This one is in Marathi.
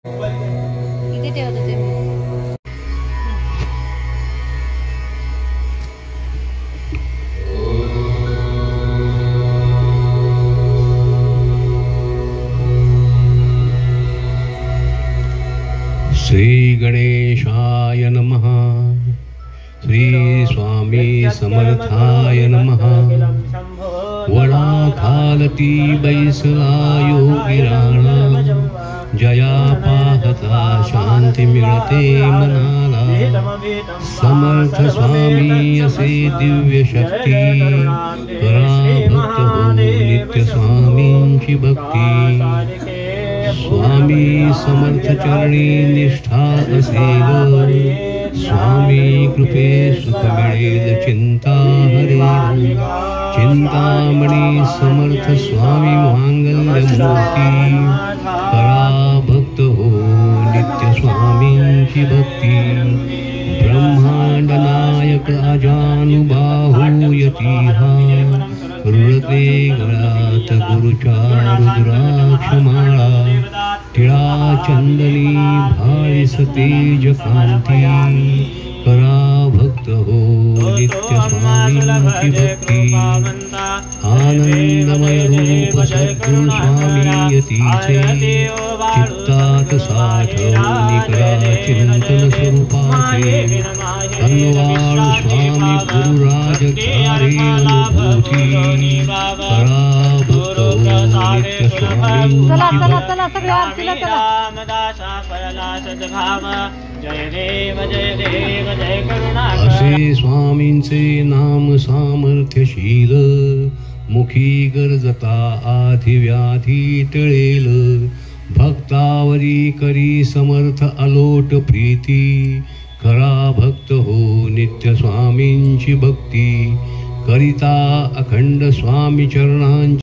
इथे ठेवत होते मी. श्री गणेशाय नमः. श्री स्वामी समर्थाय नमः. वडा खालती बैसला योगिराणा, जया पाहता शांती मिळते मनाला. समर्थ स्वामी असे दिव्य शक्ती, करा भक्त हो नित्य स्वामींची भक्ती. स्वामी समर्थ चरणी निष्ठा असेल, स्वामी कृपे सुख मिळेल चिंता हरेल. चिंतामणी समर्थ स्वामी मांगल्य मूर्ती, करा भक्त हो नित्य स्वामींची भक्ती. ब्रह्मांड नायक अजानुबाहू यतीहा, रुळते गळ्यात गुरुच्या रुद्राक्ष माळा. टिळा चंदनी भाळीस तेज कांती, करा भक्त हो नित्य स्वामींची भक्ती. आनंदमय रूप सद्गुरु स्वामी यतीचे, चित्तात साठवून करा चिंतन स्वरूपाचे. अन्नवाळ स्वामी गुरुराज घ्यारे अनुभूती, करा भक्त हो नित्य स्वामींची असे स्वामींचे नाम सामर्थ्यशील. मुखी गरजता आधी व्याधी टळेल. भक्तावरी करी समर्थ अलोट प्रीती, करा भक्त हो नित्य स्वामींची भक्ती. करिता अखंड स्वामी चरणांची